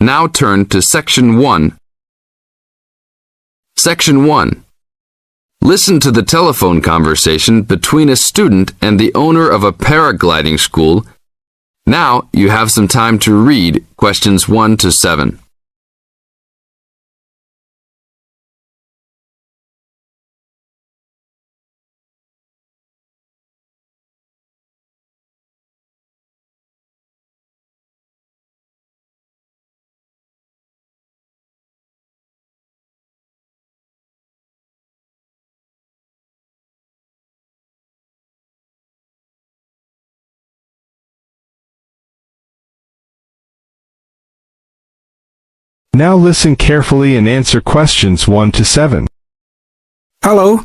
Now turn to Section 1. Section 1. Listen to the telephone conversation between a student and the owner of a paragliding school. Now you have some time to read questions 1 to 7. Now listen carefully and answer questions 1 to 7. Hello,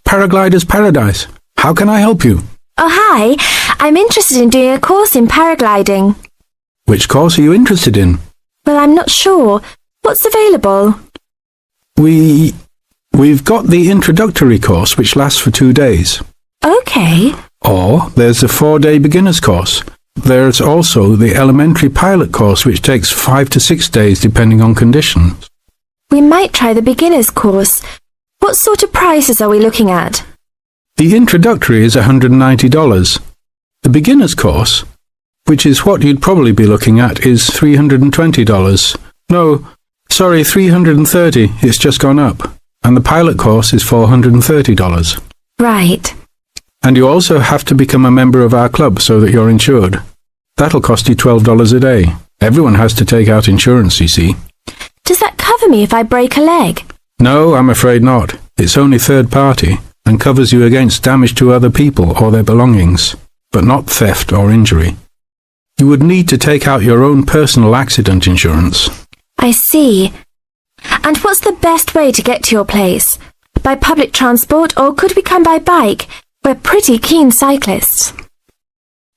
Paraglider's Paradise. How can I help you? Oh, hi. I'm interested in doing a course in paragliding. Which course are you interested in? Well, I'm not sure. What's available? We've got the introductory course, which lasts for 2 days. Okay. Or there's a 4-day beginner's course. There's also the elementary pilot course, which takes 5 to 6 days depending on conditions. We might try the beginner's course. What sort of prices are we looking at? The introductory is $190. The beginner's course, which is what you'd probably be looking at, is $320. No, sorry, $330. It's just gone up. And the pilot course is $430. Right. And you also have to become a member of our club so that you're insured. That'll cost you $12 a day. Everyone has to take out insurance, you see. Does that cover me if I break a leg? No, I'm afraid not. It's only third party and covers you against damage to other people or their belongings, but not theft or injury. You would need to take out your own personal accident insurance. I see. And what's the best way to get to your place? By public transport, or could we come by bike? We're pretty keen cyclists.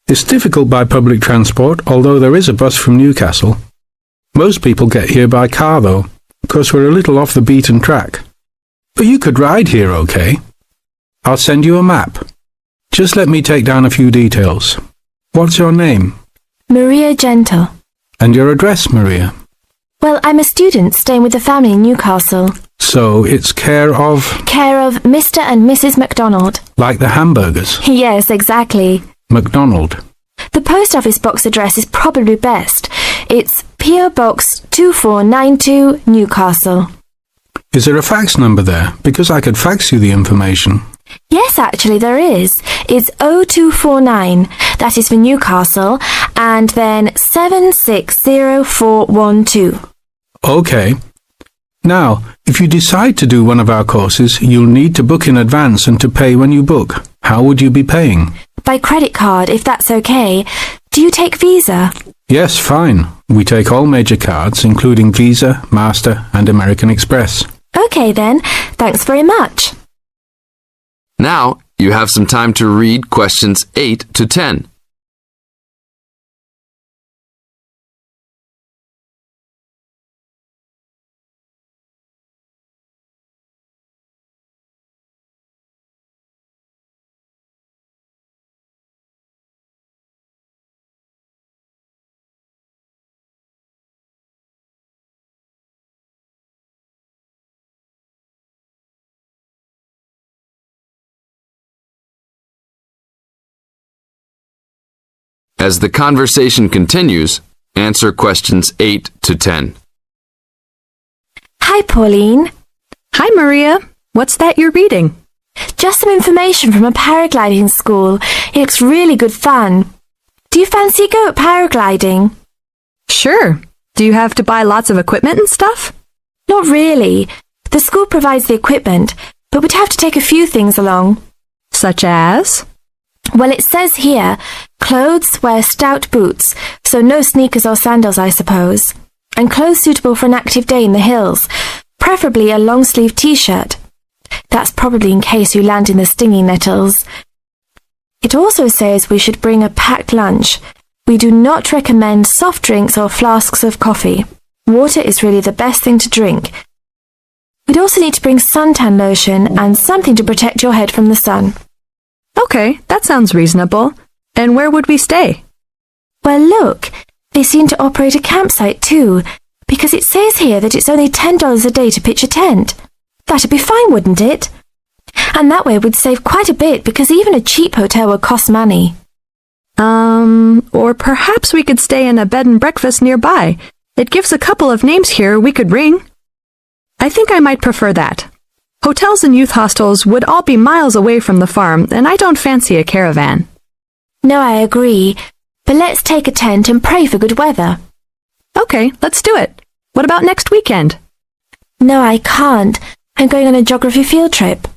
It's difficult by public transport, although there is a bus from Newcastle. Most people get here by car, though, because we're a little off the beaten track. But you could ride here, okay? I'll send you a map. Just let me take down a few details. What's your name? Maria Gentle. And your address, Maria? Well, I'm a student staying with the family in Newcastle. So it's care of... Care of Mr. and Mrs. MacDonald. Like the hamburgers? Yes, exactly. MacDonald. The post office box address is probably best. It's P.O. Box 2492, Newcastle. Is there a fax number there? Because I could fax you the information. Yes, actually there is. It's 0249. That is for Newcastle. And then 760412. Okay. Now, if you decide to do one of our courses, you'll need to book in advance and to pay when you book. How would you be paying? By credit card, if that's okay. Do you take Visa? Yes, fine. We take all major cards, including Visa, Master, and American Express. Okay then. Thanks very much. Now you have some time to read questions 8 to 10. As the conversation continues, answer questions 8 to 10. Hi, Pauline. Hi, Maria. What's that you're reading? Just some information from a paragliding school. It looks really good fun. Do you fancy a go at paragliding? Sure. Do you have to buy lots of equipment and stuff? Not really. The school provides the equipment, but we'd have to take a few things along. Such as? Well, it says here, clothes wear stout boots, so no sneakers or sandals, I suppose. And clothes suitable for an active day in the hills, preferably a long-sleeve t-shirt. That's probably in case you land in the stinging nettles. It also says we should bring a packed lunch. We do not recommend soft drinks or flasks of coffee. Water is really the best thing to drink. We'd also need to bring suntan lotion and something to protect your head from the sun. Okay, that sounds reasonable. And where would we stay? Well, look, they seem to operate a campsite too. Because it says here that it's only $10 a day to pitch a tent. That'd be fine, wouldn't it? And that way we'd save quite a bit because even a cheap hotel would cost money. Or perhaps we could stay in a bed and breakfast nearby. It gives a couple of names here we could ring. I think I might prefer that. Hotels and youth hostels would all be miles away from the farm, and I don't fancy a caravan. No, I agree. But let's take a tent and pray for good weather. Okay, let's do it. What about next weekend? No, I can't. I'm going on a geography field trip.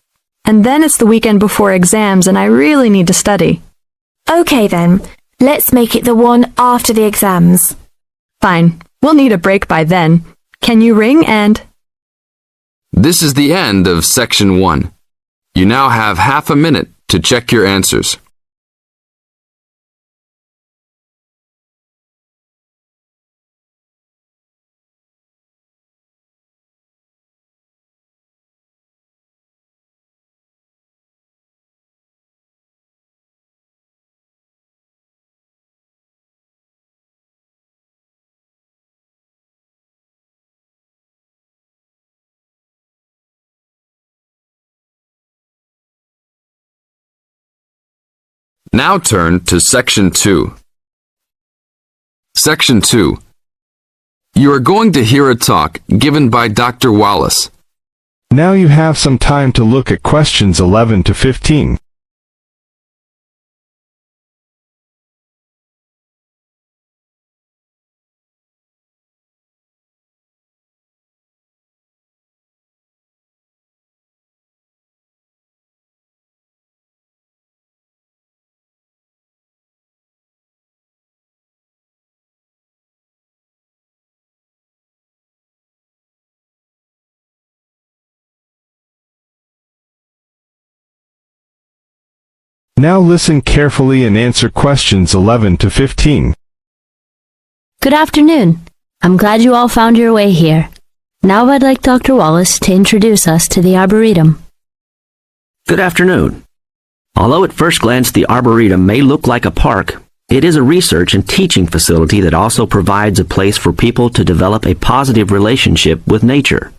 And then it's the weekend before exams, and I really need to study. Okay then, let's make it the one after the exams. Fine. We'll need a break by then. Can you ring and... This is the end of Section 1. You now have half a minute to check your answers. Now turn to Section 2. Section 2. You are going to hear a talk given by Dr. Wallace. Now you have some time to look at questions 11 to 15. Now listen carefully and answer questions 11 to 15. Good afternoon. I'm glad you all found your way here. Now I'd like Dr. Wallace to introduce us to the Arboretum. Good afternoon. Although at first glance the Arboretum may look like a park, it is a research and teaching facility that also provides a place for people to develop a positive relationship with nature.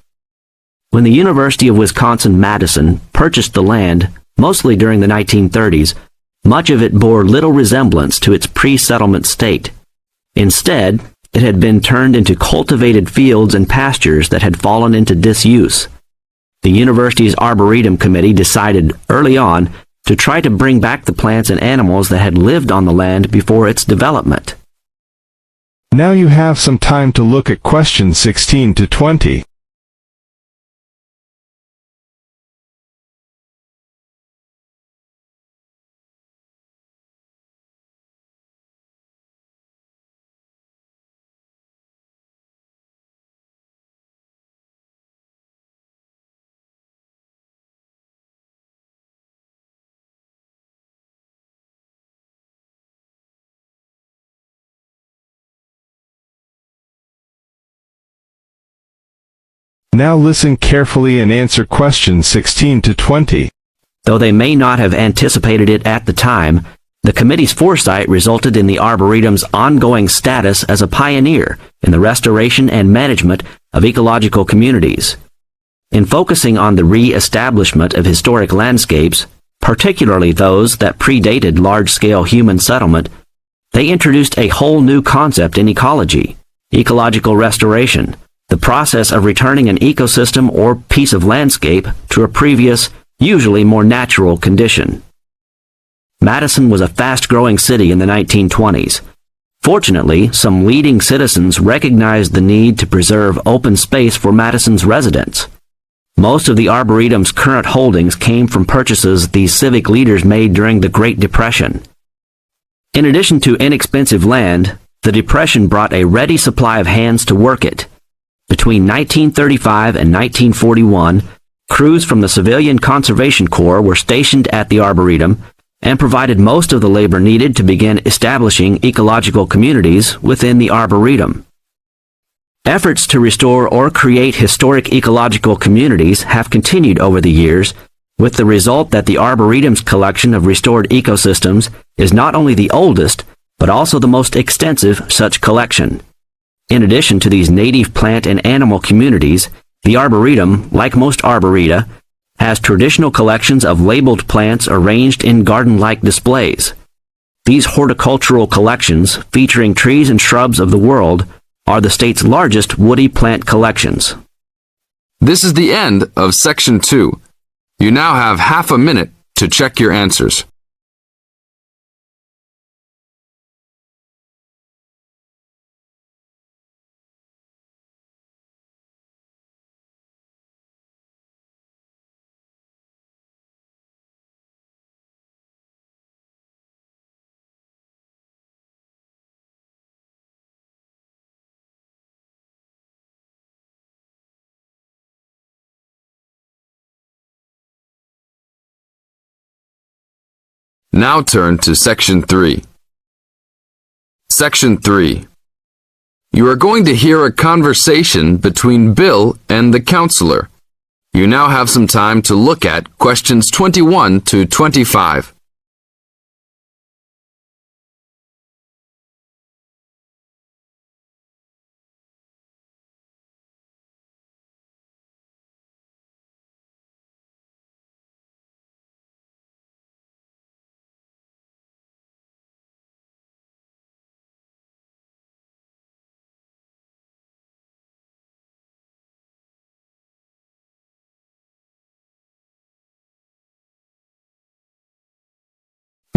When the University of Wisconsin-Madison purchased the land, mostly during the 1930s, much of it bore little resemblance to its pre-settlement state. Instead, it had been turned into cultivated fields and pastures that had fallen into disuse. The university's Arboretum Committee decided early on to try to bring back the plants and animals that had lived on the land before its development. Now you have some time to look at questions 16 to 20. Now listen carefully and answer questions 16 to 20. Though they may not have anticipated it at the time, the committee's foresight resulted in the Arboretum's ongoing status as a pioneer in the restoration and management of ecological communities. In focusing on the re-establishment of historic landscapes, particularly those that predated large-scale human settlement, they introduced a whole new concept in ecology, ecological restoration, the process of returning an ecosystem or piece of landscape to a previous, usually more natural condition. Madison was a fast-growing city in the 1920s. Fortunately, some leading citizens recognized the need to preserve open space for Madison's residents. Most of the Arboretum's current holdings came from purchases these civic leaders made during the Great Depression. In addition to inexpensive land, the Depression brought a ready supply of hands to work it. Between 1935 and 1941, crews from the Civilian Conservation Corps were stationed at the Arboretum and provided most of the labor needed to begin establishing ecological communities within the Arboretum. Efforts to restore or create historic ecological communities have continued over the years, with the result that the Arboretum's collection of restored ecosystems is not only the oldest, but also the most extensive such collection. In addition to these native plant and animal communities, the Arboretum, like most arboreta, has traditional collections of labeled plants arranged in garden-like displays. These horticultural collections, featuring trees and shrubs of the world, are the state's largest woody plant collections. This is the end of Section 2. You now have half a minute to check your answers. Now turn to Section 3. Section 3. You are going to hear a conversation between Bill and the counselor. You now have some time to look at questions 21 to 25.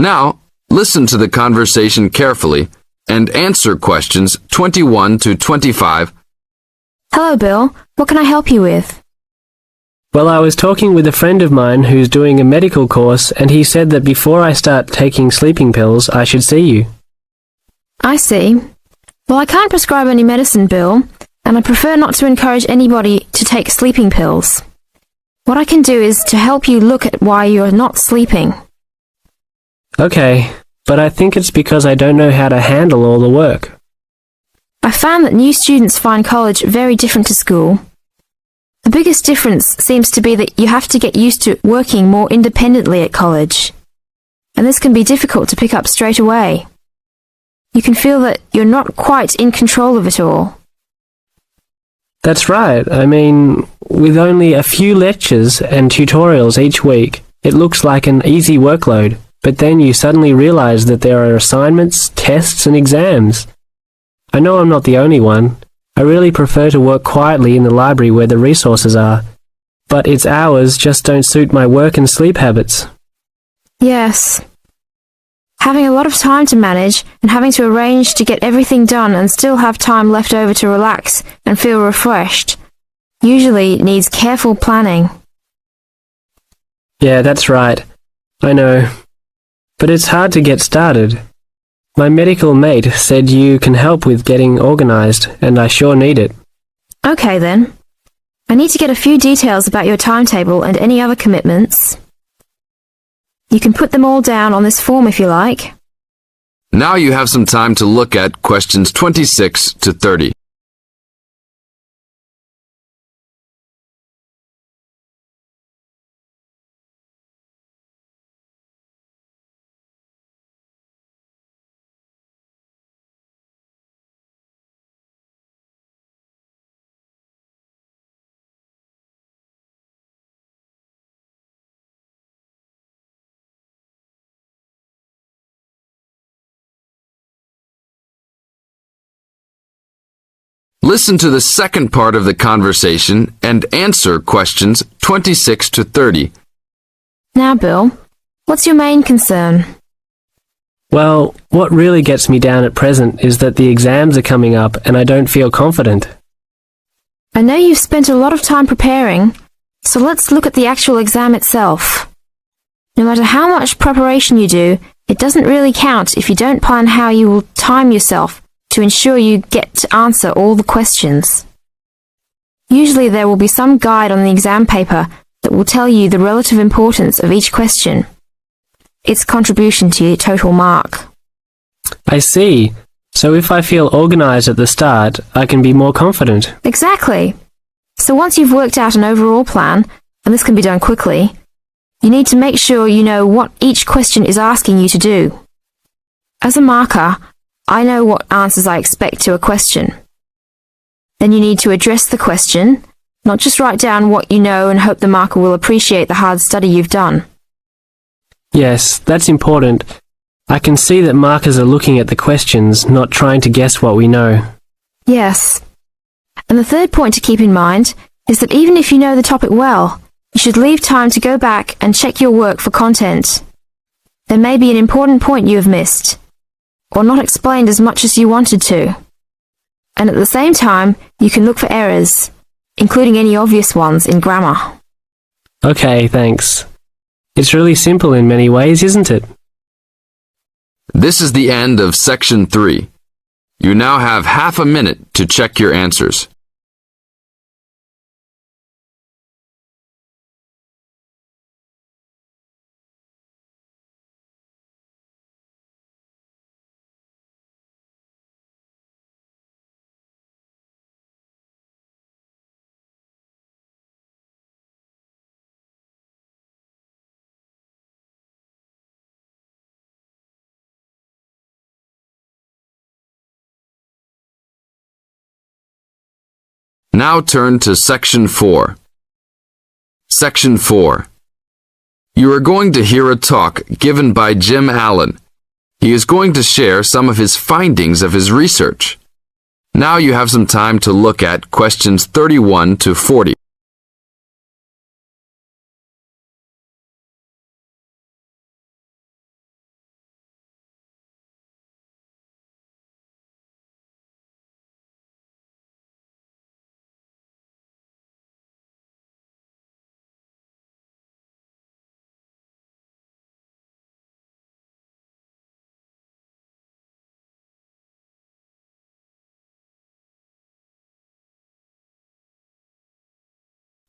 Now, listen to the conversation carefully and answer questions 21 to 25. Hello, Bill. What can I help you with? Well, I was talking with a friend of mine who's doing a medical course, and he said that before I start taking sleeping pills, I should see you. I see. Well, I can't prescribe any medicine, Bill, and I prefer not to encourage anybody to take sleeping pills. What I can do is to help you look at why you're not sleeping. Okay, but I think it's because I don't know how to handle all the work. I found that new students find college very different to school. The biggest difference seems to be that you have to get used to working more independently at college. And this can be difficult to pick up straight away. You can feel that you're not quite in control of it all. That's right. I mean, with only a few lectures and tutorials each week, it looks like an easy workload. But then you suddenly realize that there are assignments, tests, and exams. I know I'm not the only one. I really prefer to work quietly in the library where the resources are. But its hours just don't suit my work and sleep habits. Yes. Having a lot of time to manage and having to arrange to get everything done and still have time left over to relax and feel refreshed usually needs careful planning. Yeah, that's right. I know. But it's hard to get started. My medical mate said you can help with getting organized, and I sure need it. Okay then. I need to get a few details about your timetable and any other commitments. You can put them all down on this form if you like. Now you have some time to look at questions 26 to 30. Listen to the second part of the conversation and answer questions 26 to 30. Now, Bill, what's your main concern? Well, what really gets me down at present is that the exams are coming up and I don't feel confident. I know you've spent a lot of time preparing, so let's look at the actual exam itself. No matter how much preparation you do, it doesn't really count if you don't plan how you will time yourself to ensure you get to answer all the questions. Usually there will be some guide on the exam paper that will tell you the relative importance of each question, its contribution to your total mark. I see. So if I feel organized at the start, I can be more confident. Exactly. So once you've worked out an overall plan, and this can be done quickly, you need to make sure you know what each question is asking you to do. As a marker, I know what answers I expect to a question. Then you need to address the question, not just write down what you know and hope the marker will appreciate the hard study you've done. Yes, that's important. I can see that markers are looking at the questions, not trying to guess what we know. Yes. And the third point to keep in mind is that even if you know the topic well, you should leave time to go back and check your work for content. There may be an important point you have missed, or not explained as much as you wanted to. And at the same time, you can look for errors, including any obvious ones in grammar. Okay, thanks. It's really simple in many ways, isn't it? This is the end of Section 3. You now have half a minute to check your answers. Now turn to Section 4. Section 4. You are going to hear a talk given by Jim Allen. He is going to share some of his findings of his research. Now you have some time to look at questions 31 to 40.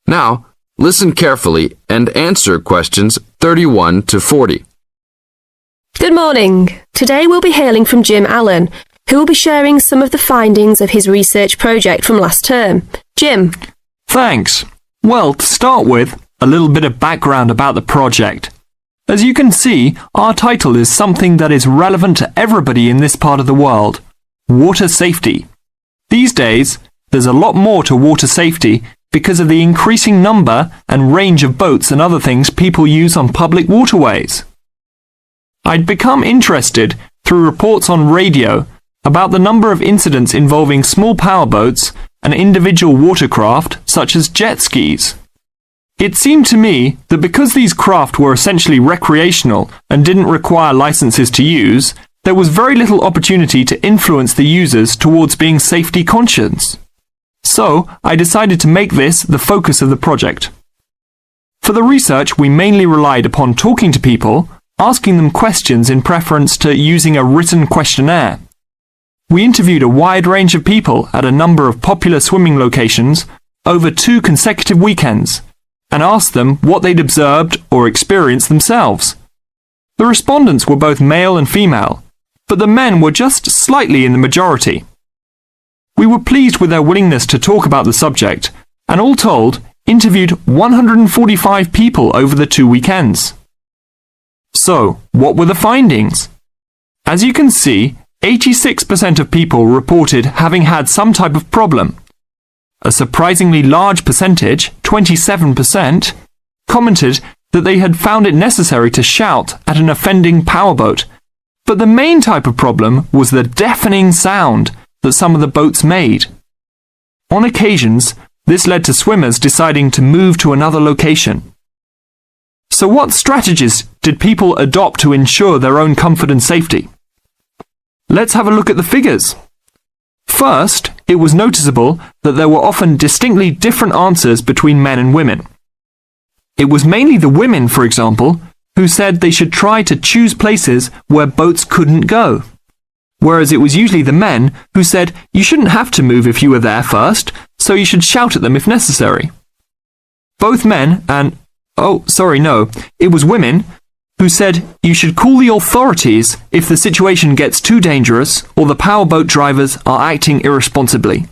Now, listen carefully and answer questions 31 to 40. Good morning. Today we'll be hearing from Jim Allen, who will be sharing some of the findings of his research project from last term. Jim. Thanks. Well, to start with, a little bit of background about the project. As you can see, our title is something that is relevant to everybody in this part of the world: water safety. These days, there's a lot more to water safety because of the increasing number and range of boats and other things people use on public waterways. I'd become interested through reports on radio about the number of incidents involving small powerboats and individual watercraft such as jet skis. It seemed to me that because these craft were essentially recreational and didn't require licenses to use, there was very little opportunity to influence the users towards being safety conscious. So, I decided to make this the focus of the project. For the research, we mainly relied upon talking to people, asking them questions in preference to using a written questionnaire. We interviewed a wide range of people at a number of popular swimming locations over 2 consecutive weekends and asked them what they'd observed or experienced themselves. The respondents were both male and female, but the men were just slightly in the majority. We were pleased with their willingness to talk about the subject, and all told, interviewed 145 people over the 2 weekends. So, what were the findings? As you can see, 86% of people reported having had some type of problem. A surprisingly large percentage, 27%, commented that they had found it necessary to shout at an offending powerboat, but the main type of problem was the deafening sound that some of the boats made. On occasions, this led to swimmers deciding to move to another location. So what strategies did people adopt to ensure their own comfort and safety? Let's have a look at the figures. First, it was noticeable that there were often distinctly different answers between men and women. It was mainly the women, for example, who said they should try to choose places where boats couldn't go, whereas it was usually the men who said you shouldn't have to move if you were there first, so you should shout at them if necessary. Both men and, it was women who said you should call the authorities if the situation gets too dangerous or the powerboat drivers are acting irresponsibly.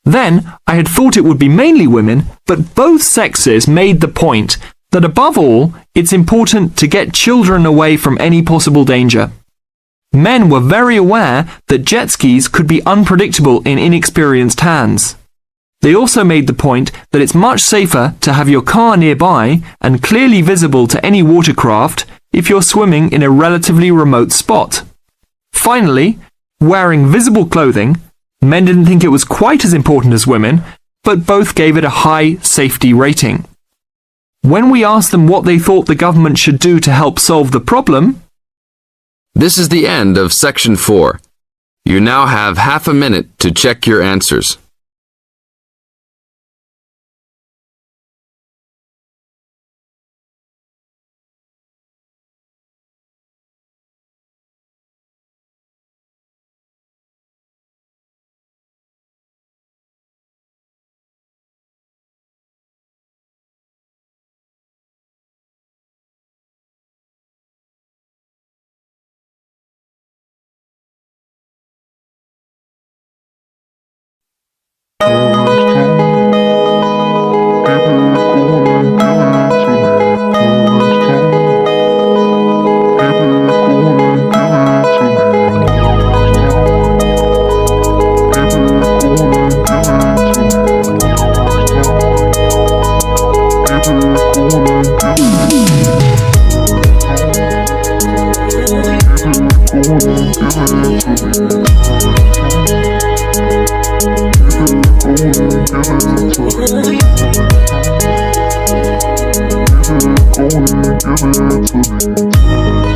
Then, I had thought it would be mainly women, but both sexes made the point that above all, it's important to get children away from any possible danger. Men were very aware that jet skis could be unpredictable in inexperienced hands. They also made the point that it's much safer to have your car nearby and clearly visible to any watercraft if you're swimming in a relatively remote spot. Finally, wearing visible clothing, men didn't think it was quite as important as women, but both gave it a high safety rating. When we asked them what they thought the government should do to help solve the problem, This is the end of Section 4. You now have half a minute to check your answers. Give it to me.